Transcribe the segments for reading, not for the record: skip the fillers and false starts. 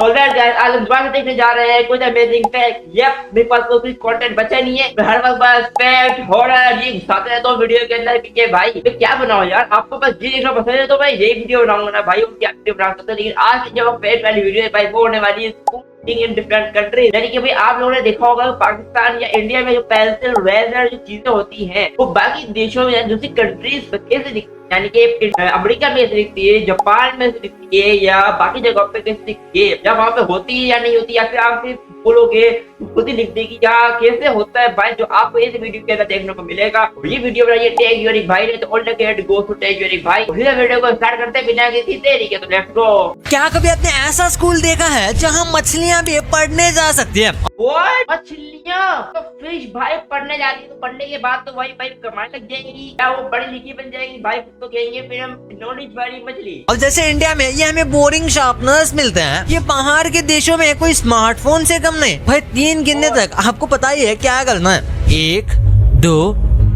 तो आज हम दोबारा देखने जा रहे हैं कुछ अमेजिंग फैक्ट। यप, मेरे पास तो कुछ कंटेंट बचा नहीं है। मैं हर वक्त बस फैक्ट हॉरर ये घुसाते रहता हूँ वीडियो के अंदर कि भाई तो क्या बनाओ यार, आपको बस ये देखना पसंद है तो भाई यही वीडियो बनाऊंगा ना भाई, क्या वीडियो बना सकते हो। लेकिन आज की जो फैक्ट वाली वीडियो है भाई वो होने वाली है इन डिफरेंट कंट्रीज। यानी कि भाई आप लोगों ने देखा होगा पाकिस्तान या इंडिया में जो पेंसिल रेजर जो चीजें होती हैं वो बाकी देशों में दूसरी कंट्रीज कैसे दिखती है। यानी कि अमेरिका में ऐसे दिखती है, जापान में ऐसे दिखती है या बाकी जगह पे कैसे दिखती है, या वहाँ पे होती है या नहीं होती, या फिर आप सिर्फ बोलोगे खुद ही लिख देगी या कैसे होता है भाई, जो आपको इस वीडियो के अंदर देखने को मिलेगा। ये वीडियो बनाइए टैग योर भाई ने, तो all the get go to tag your भाई। इस वीडियो को स्टार्ट करते बिना किसी देरी के, तो लेट्स गो। क्या कभी आपने ऐसा स्कूल देखा है जहाँ मछलियाँ भी पढ़ने जा सकती है? मछलियाँ तो फिश भाई पढ़ने जाती है, तो पढ़ने के बाद तो वही भाई कमाने लग जाएंगी या वो बड़ी लिखी बन जाएगी भाई, तो कहेंगे फिर हम नॉलेज वाली मछली। और जैसे इंडिया में ये हमें बोरिंग शार्पनर्स मिलते हैं, ये बाहर के देशों में कोई स्मार्टफोन से कम नहीं। भाई 3 गिनने तक आपको पता ही है क्या करना है, 1 2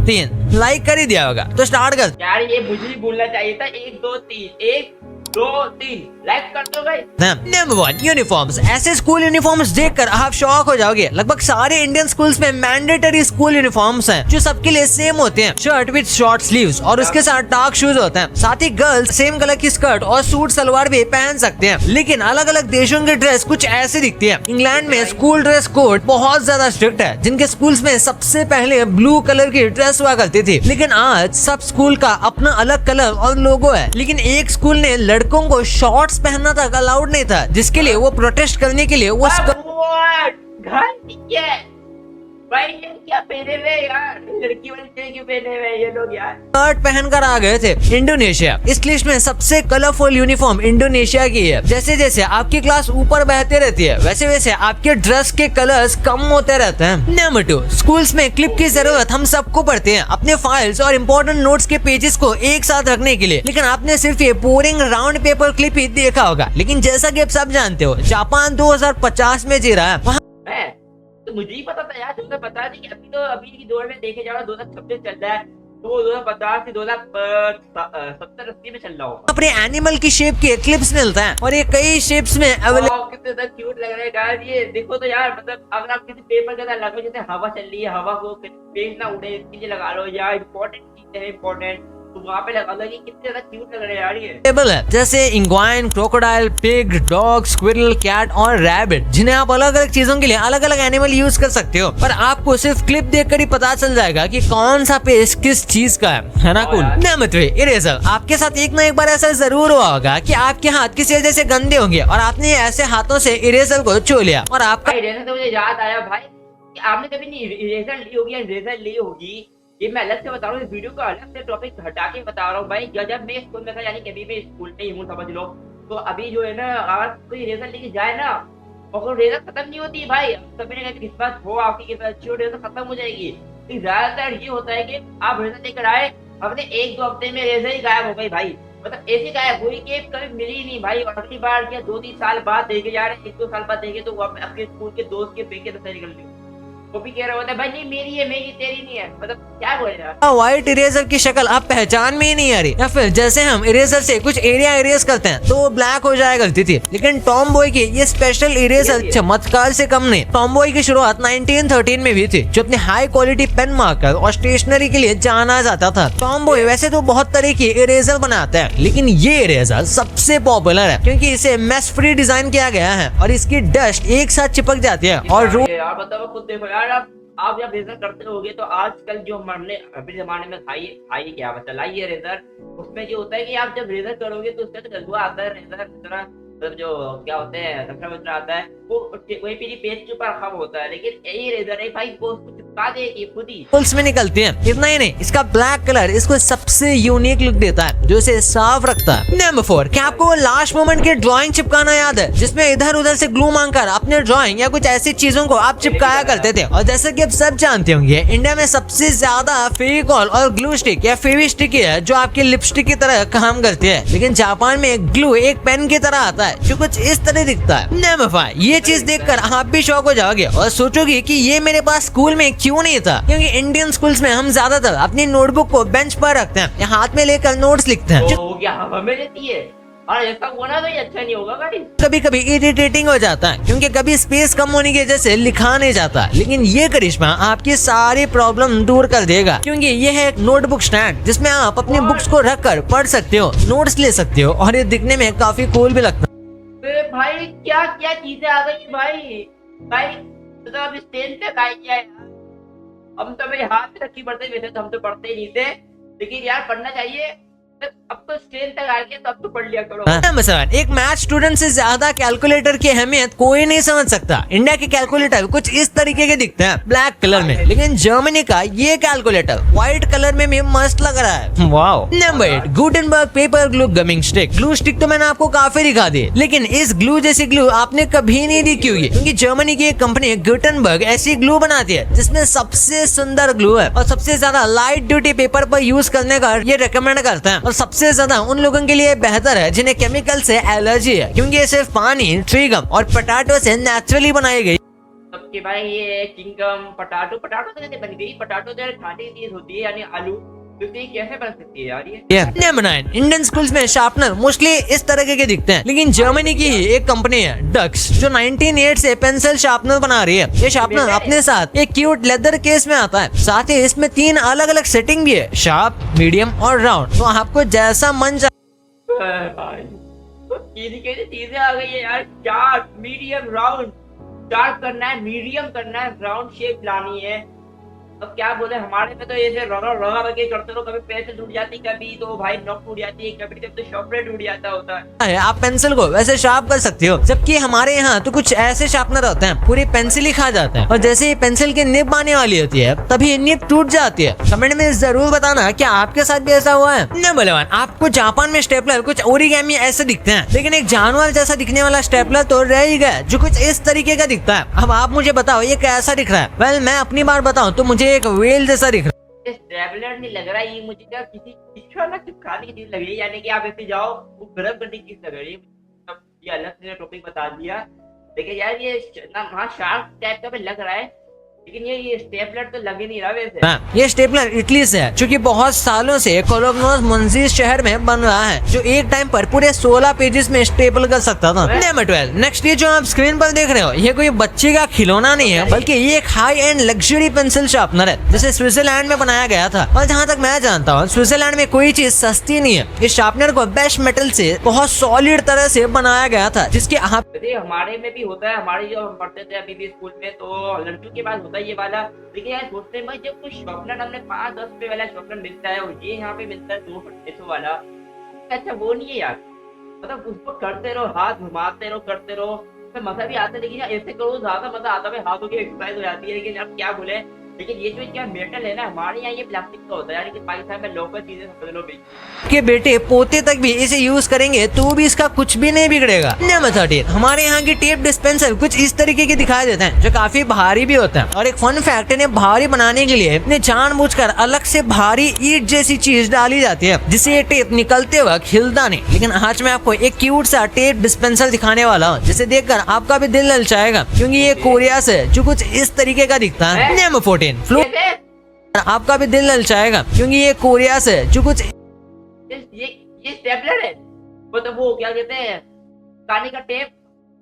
3 लाइक कर ही दिया होगा, तो स्टार्ट कर। यार ये मुझे भी बोलना चाहिए था 1 2 3 1 2 3 लाइक कर दो भाई। Number 1 uniforms. ऐसे स्कूल यूनिफॉर्म्स देखकर आप शॉक हो जाओगे। लगभग सारे इंडियन स्कूल्स में मैंडेटरी स्कूल यूनिफॉर्म्स हैं जो सबके लिए सेम होते हैं, शर्ट विद शॉर्ट स्लीव्स और उसके साथ डार्क शूज होते हैं। साथ ही गर्ल्स सेम कलर की स्कर्ट और सूट सलवार भी पहन सकते हैं। लेकिन अलग अलग देशों की ड्रेस कुछ ऐसी दिखती है। इंग्लैंड में स्कूल ड्रेस कोड बहुत ज्यादा स्ट्रिक्ट है, जिनके स्कूल्स में सबसे पहले ब्लू कलर की ड्रेस हुआ करती थी, लेकिन आज सब स्कूल का अपना अलग कलर और लोगो है। लेकिन एक स्कूल ने लड़कों को शॉर्ट्स पहनना तक अलाउड नहीं था, जिसके लिए वो प्रोटेस्ट करने के लिए वो भाई ये क्या पहने हुए यार, लड़की वाले क्यों पहने हुए ये लोग यार, स्कर्ट पहनकर आ गए थे। इंडोनेशिया इस लिस्ट में सबसे कलरफुल यूनिफॉर्म इंडोनेशिया की है। जैसे जैसे आपकी क्लास ऊपर बहते रहती है, वैसे वैसे आपके ड्रेस के कलर्स कम होते रहते हैं। नंबर 2 स्कूल्स में क्लिप की जरूरत हम सबको पड़ती है अपने फाइल्स और इम्पोर्टेंट नोट्स के पेजेस को एक साथ रखने के लिए। लेकिन आपने सिर्फ ये बोरिंग राउंड पेपर क्लिप ही देखा होगा, लेकिन जैसा कि आप सब जानते हो जापान 2050 में जी रहा है। तो मुझे ही पता था यार, तुमने बता दी कि अभी की दौर में देखे जाओ 2026 चल रहा है, तो वो 2050 से 2070-80 में चल रहा होगा। अपने एनिमल की शेप के क्लिप्स मिलते हैं और ये कई शेप्स में अवेलेबल। कितने क्यूट लग रहे हैं यार, ये देखो तो यार, मतलब अगर आप किसी पेपर के अंदर लगो, जैसे हवा चल रही है, हवा को पेज ना उड़े इसके लिए लगा लो, या इम्पोर्टेंट चीजें है इम्पोर्टेंट तो वहाँ पे लगा लो। कितने ज्यादा क्यूट लग रहे हैं यार ये। टेबल है जैसे penguin, crocodile, pig, dog, squirrel, cat और रैबिट, जिन्हें आप अलग अलग चीजों के लिए अलग अलग एनिमल यूज कर सकते हो। पर आपको सिर्फ क्लिप देखकर ही पता चल जाएगा कि कौन सा पेज किस चीज का है ना? कूल। Number 3 eraser. आपके साथ एक ना एक बार ऐसा जरूर हुआ होगा कि आपके हाथ किसी वजह से गंदे होंगे और आपने ऐसे हाथों से इरेजर को छू लिया और आपका इरेजर तो मुझे याद आया भाई, आपने कभी नहीं इरेजर ली होगी या इरेजर ली होगी, ये मैं अलग से बता रहा हूँ, इस वीडियो का अलग से टॉपिक हटा के बता रहा हूँ भाई। जब मैं स्कूल में था, यानी कभी भी स्कूल में ही हूँ समझ लो, तो अभी जो है ना अगर कोई रेजर लेके जाए ना और रेजर खत्म नहीं होती भाई, कभी ना कभी किस्मत हो आपकी किस्मत अच्छी हो, रेजर खत्म हो जाएगी। तो ज्यादातर ये होता है कि आप रेजर लेकर आए, अपने 1-2 हफ्ते में रेजर ही गायब हो गई भाई, मतलब ऐसी गायब हुई कि कभी मिली नहीं भाई। और अगली बार या 2-3 साल बाद देखे जा रहे, 1-2 साल बाद देखे तो आपके स्कूल के दोस्त के फेंके तो निकल रही, वो भी कह रहा होता है भाई नहीं मेरी है, मेरी तेरी नहीं है, मतलब क्या बोल रहा है। व्हाइट इरेजर की शक्ल आप पहचान में ही नहीं आ रही, या फिर जैसे हम इरेजर से कुछ एरिया इरेज करते हैं तो वो ब्लैक हो जाया करती थी। लेकिन टॉम बॉय की ये स्पेशल इरेजर चमत्कार से कम नहीं। टॉम बॉय की शुरुआत 1913 में भी थी, जो अपने हाई क्वालिटी पेन मार्कर और स्टेशनरी के लिए जाना जाता था। टॉम बॉय वैसे तो बहुत तरह की इरेजर बनाता है, लेकिन ये इरेजर सबसे पॉपुलर है क्योंकि इसे मेस फ्री डिजाइन किया गया है और इसकी डस्ट एक साथ चिपक जाती है। और यार बताओ खुद देखो यार, आप जब रेजर करते होगे तो आजकल जो हमने अभी जमाने में खाई क्या मतलब लाई है रेजर, उसमें जो होता है कि आप जब रेजर करोगे तो उसका तो गलुआ आता है रेजर तरह, मतलब जो क्या होते हैं रखना आता है वो वही पीली पेज के ऊपर रखा होता है। लेकिन यही रेजर है भाई, वो उसको चिपका देगी खुद ही, पुल्स में निकलती है। इतना ही नहीं, इसका ब्लैक कलर इसको सबसे यूनिक लुक देता है जो इसे साफ रखता है। नंबर 4 क्या आपको वो लास्ट मोमेंट की ड्राइंग चिपकाना याद है, जिसमें इधर उधर से ग्लू मांगकर अपने ड्राइंग या कुछ ऐसी चीजों को आप चिपकाया करते थे। और जैसे कि आप सब जानते होंगे, इंडिया में सबसे ज्यादा फेविकॉल और ग्लू स्टिक या फेवी स्टिक है जो आपके लिपस्टिक की तरह काम करती है। लेकिन जापान में ग्लू एक पेन की तरह आता है जो कुछ इस तरह दिखता है। नंबर 5 ये चीज देखकर आप भी शॉक हो जाओगे और सोचोगे कि ये मेरे पास स्कूल में क्यों नहीं था, क्योंकि इंडियन स्कूल्स में हम ज्यादातर अपनी नोटबुक को बेंच पर रखते हैं या हाथ में लेकर नोट्स लिखते हैं। क्या हवा में रहती है और ऐसा होना तो ये अच्छा नहीं होगा गाइस। कभी कभी इरिटेटिंग हो जाता है क्योंकि कभी स्पेस कम होने की वजह से लिखा नहीं जाता, लेकिन ये करिश्मा आपकी सारी प्रॉब्लम दूर कर देगा क्योंकि ये है एक नोटबुक स्टैंड जिसमें आप अपनी बुक्स को रख कर पढ़ सकते हो, नोट्स ले सकते हो और ये दिखने में काफी कूल भी लगता है। भाई क्या क्या चीजें आ गई भाई। भाई तो अब स्टेज पे गाय किया यार, हम तो मेरे हाथ में रखी पढ़ते, वैसे तो हम तो पढ़ते ही नहीं थे, लेकिन यार पढ़ना चाहिए। अब तो स्टेज तक आ गए तो अब तो पढ़ लिया करो। मसलन एक मैथ स्टूडेंट से ज्यादा कैलकुलेटर की अहमियत कोई नहीं समझ सकता। इंडिया के कैलकुलेटर कुछ इस तरीके के दिखते हैं ब्लैक कलर में, लेकिन जर्मनी का ये कैलकुलेटर व्हाइट कलर में भी मस्त लग रहा है। Wow. Number 8 Gutenberg paper glue gaming stick. Glue stick तो मैंने आपको काफी दिखा दी, लेकिन इस ग्लू जैसी ग्लू आपने कभी नहीं देखी होगी क्योंकि जर्मनी की एक कंपनी गुटेनबर्ग ऐसी ग्लू बनाती है जिसमें सबसे सुंदर ग्लू है और सबसे ज्यादा लाइट ड्यूटी पेपर पर यूज करने का ये रिकमेंड करता है और सबसे ज्यादा उन लोगों के लिए बेहतर है जिन्हें केमिकल से एलर्जी है क्योंकि ये सिर्फ पानी, ट्री गम और पोटैटो से नेचुरली बनाई गई। सबके भाई ये चिंगम पोटैटो तो कैसे बन गई? पोटैटो तो खाने की चीज होती है यानी आलू, तो ये कैसे बन सकती है यार ये? नंबर 9 इंडियन स्कूल्स में शार्पनर मोस्टली इस तरह के दिखते हैं, लेकिन जर्मनी की ही एक कंपनी है डक्स जो 1908 से पेंसिल शार्पनर बना रही है। ये शार्पनर अपने साथ एक क्यूट लेदर केस में आता है, साथ ही इसमें 3 अलग अलग सेटिंग भी है, शार्प, मीडियम और राउंड, तो आपको जैसा मन चीजें आ गई है यार। Sharp, medium, round. शार्प करना है, मीडियम करना है, राउंड शेप लानी है। अब क्या बोले, हमारे में तो ऐसे रगा रगे करते रहो, कभी पेंसिल टूट जाती, कभी तो भाई नॉक टूट जाती है, कभी तो शार्पनर टूट जाता होता है। आप पेंसिल को वैसे शार्प कर सकते हो, जबकि हमारे यहाँ तो कुछ ऐसे शार्पनर होते हैं पूरी पेंसिल ही खा जाते हैं और जैसे ही पेंसिल की निब आने वाली होती है तभी निब टूट जाती है। कमेंट में जरूर बताना क्या आपके साथ भी ऐसा हुआ है। नंबर 11 आपको जापान में स्टेपलर कुछ ओरिगेमी ऐसे दिखते हैं, लेकिन एक जानवर जैसा दिखने वाला स्टेपलर तो रह ही गया जो कुछ इस तरीके का दिखता है। अब आप मुझे बताओ ये कैसा दिख रहा है? वेल मैं अपनी बार बताऊं तो मुझे एक वेल जैसा दिख रहा है। स्टेबलर नहीं लग रहा, ये मुझे क्या किसी चिपकाने की चीज लग रही है, यानी कि आप ऐसे जाओ वो गर्म करने की चीज लग रही है। ये अलग से टॉपिक बता दिया, लेकिन यार ये ना वहाँ शार्प टाइप का भी लग रहा है, लेकिन ये स्टेपलर तो लग ही नहीं रहा वैसे। ये स्टेपलर इटली से है, चूँकि बहुत सालों से कोलोग्नोस मुंजीज शहर में बन रहा है, जो एक टाइम पर पूरे 16 पेजेस में स्टेपल कर सकता था। नंबर 12 नेक्स्ट ये जो आप स्क्रीन पर देख रहे हो ये कोई बच्चे का खिलौना नहीं है, बल्कि ये एक high and luxury pencil sharpener है जिसे स्विट्जरलैंड में बनाया गया था। और जहाँ तक मैं जानता हूँ स्विट्जरलैंड में कोई चीज सस्ती नहीं है। इस शार्पनर को बेस्ट मेटल से बहुत सॉलिड तरह से बनाया गया था, जिसके हमारे में भी होता है। हमारे जो हम पढ़ते थे अभी भी स्कूल में, तो लड़कियों के पास होता है ये वाला, लेकिन यार सोचते हैं भाई जब कुछ शॉर्पनर हमने 5-10 रुपए वाला शॉर्पनर मिलता है और ये यहाँ पे मिलता है 200 वाला, अच्छा वो नहीं है यार। मतलब उसको करते रहो, हाथ घुमाते रहो, करते रहो, तो मजा भी आता है। लेकिन यार ऐसे करो ज्यादा मजा आता है, हाथों की एक्सरसाइज हो जाती है। लेकिन आप क्या बोले, लेकिन ये जो क्या मेटल है ना, हमारे यहाँ ये प्लास्टिक का होता है, यानी कि पाकिस्तान में लोकल चीजें समझ लो के बेटे पोते तक भी इसे यूज करेंगे तो भी इसका कुछ भी नहीं बिगड़ेगा। नंबर 13 हमारे यहाँ की टेप डिस्पेंसर कुछ इस तरीके के दिखाई देते हैं जो काफी भारी भी होता है। और एक फन फैक्ट, इन्हें भारी बनाने के लिए इन्हें जानबूझकर अलग से भारी ईंट जैसी चीज डाली जाती है जिससे ये टेप निकलते वक्त हिलता नहीं। लेकिन आज मैं आपको एक क्यूट सा टेप डिस्पेंसर दिखाने वाला हूँ जिसे देखकर आपका भी दिल ललचाएगा, क्योंकि ये कोरिया से जो कुछ इस तरीके का दिखता है। नंबर 14 आपका भी दिल ललचाएगा क्योंकि ये कोरिया से जो कुछ ये स्टेपलर है, मतलब वो क्या कहते हैं कानी का टेप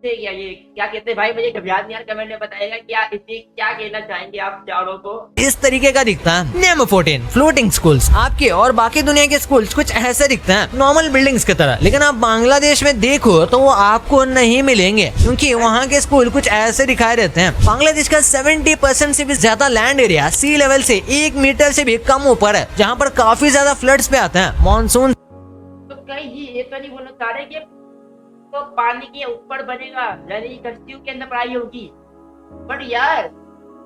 से, या ये क्या कहते हैं भाई, मुझे कभी याद नहीं यार, कमेंट में बताएगा क्या इसे क्या कहना चाहेंगे आप चारों को। इस तरीके का दिखता है। Number 14 floating schools. आपके और बाकी दुनिया के स्कूल्स कुछ ऐसे दिखते हैं नॉर्मल बिल्डिंग्स की तरह, लेकिन आप बांग्लादेश में देखो तो वो आपको नहीं मिलेंगे क्योंकि वहाँ के स्कूल कुछ ऐसे दिखाई देते हैं। बांग्लादेश का 70% से भी ज्यादा लैंड एरिया सी लेवल से 1 मीटर से भी कम ऊपर है, जहाँ पर काफी ज्यादा फ्लड्स पे आते हैं मानसून। तो कहीं ये तो नहीं बोलना चाह रहे कि तो पानी के ऊपर बनेगा, यानी कश्तियों के अंदर पढ़ाई होगी, बट यार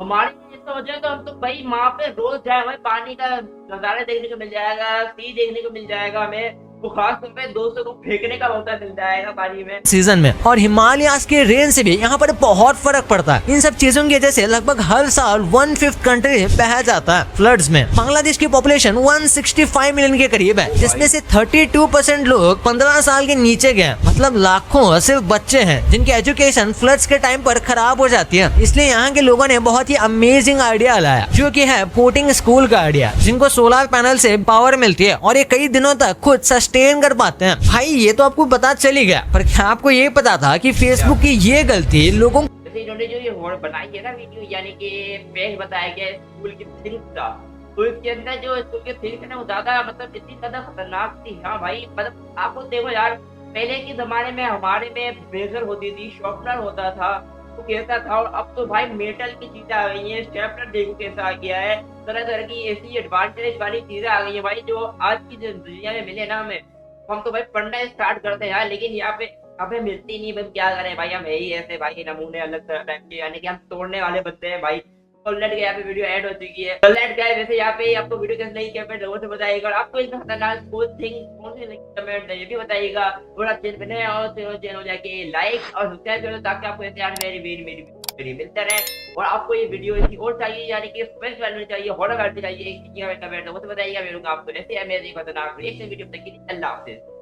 हमारे ऐसा हो जाए तो हम तो भाई वहाँ पे रोज जाए, हमें पानी का नजारा देखने को मिल जाएगा, सी देखने को मिल जाएगा, हमें वो खास तौर पे 200 को फेंकने का मौका मिल जाएगा पानी में सीजन में। और हिमालयास के रेन से भी यहाँ पर बहुत फर्क पड़ता है। इन सब चीजों की वजह से लगभग हर साल 1/5 कंट्री बह जाता है फ्लड्स में। बांग्लादेश की पॉपुलेशन 165 मिलियन के करीब है, जिसमें से 32% लोग 15 साल के नीचे गए, मतलब लाखों सिर्फ बच्चे हैं जिनकी एजुकेशन फ्लड्स के टाइम पर खराब हो जाती है। इसलिए यहाँ के लोगों ने बहुत ही अमेजिंग आइडिया लाया जो की है फ्लोटिंग स्कूल का आइडिया, जिनको सोलर पैनल से पावर मिलती है और ये कई दिनों तक खुद सस्टेन कर पाते हैं। भाई ये तो आपको पता चल ही गया, पर क्या आपको ये पता था कि फेसबुक की ये गलती लोगों जैसे इन्होंने जो ये हॉर्न बनाई है ना वीडियो, यानी कि पेज बताया गया स्कूल की थिंग्स का, तो इसके अंदर जो स्कूल की थिंग्स है ना वो ज्यादा मतलब इतनी ज्यादा खतरनाक थी। हाँ भाई, मतलब आपको देखो यार, पहले के जमाने में हमारे में ब्रेजर होती थी, शॉर्पनर होता था, वो कैसा था, और अब तो भाई मेटल की चीजें आ गई हैं, स्टेपलर देखो कैसा आ गया है, तरह तरह की ऐसी एडवांटेज वाली चीजें आ गई हैं भाई, जो आज की दुनिया में मिले ना हमें, हम तो भाई पढ़ना स्टार्ट करते हैं यार, लेकिन यहाँ पे हमें मिलती नहीं। बस क्या करें भाई, हम है ही ऐसे भाई, नमूने अलग टाइप के, यानी कि हम तोड़ने वाले बनते हैं भाई। तो लेट गया, यहाँ पे वीडियो ऐड हो चुकी है, तो लेट गया। वैसे यहाँ पे आपको वीडियो कैसे लगी कमेंट जरूर से बताइएगा, और आपको इतना खतरनाक कोई थिंग कौन सी लगी कमेंट ये भी बताइएगा, और आप चैनल पे नए हो तो चैनल जाके लाइक और सब्सक्राइब करो, ताकि आपको ऐसे यार मेरी मिलते रहे। और आपको ये वीडियो इसकी और चाहिए, यानी कि स्पेस वैल्यू चाहिए, हॉरर वैल्यू चाहिए, एक चीज कमेंट वो तो बताइएगा, मेरे को आपको ऐसे अमेजिंग खतरनाक रिएक्शन वीडियो तक के लिए अल्लाह हाफिज़।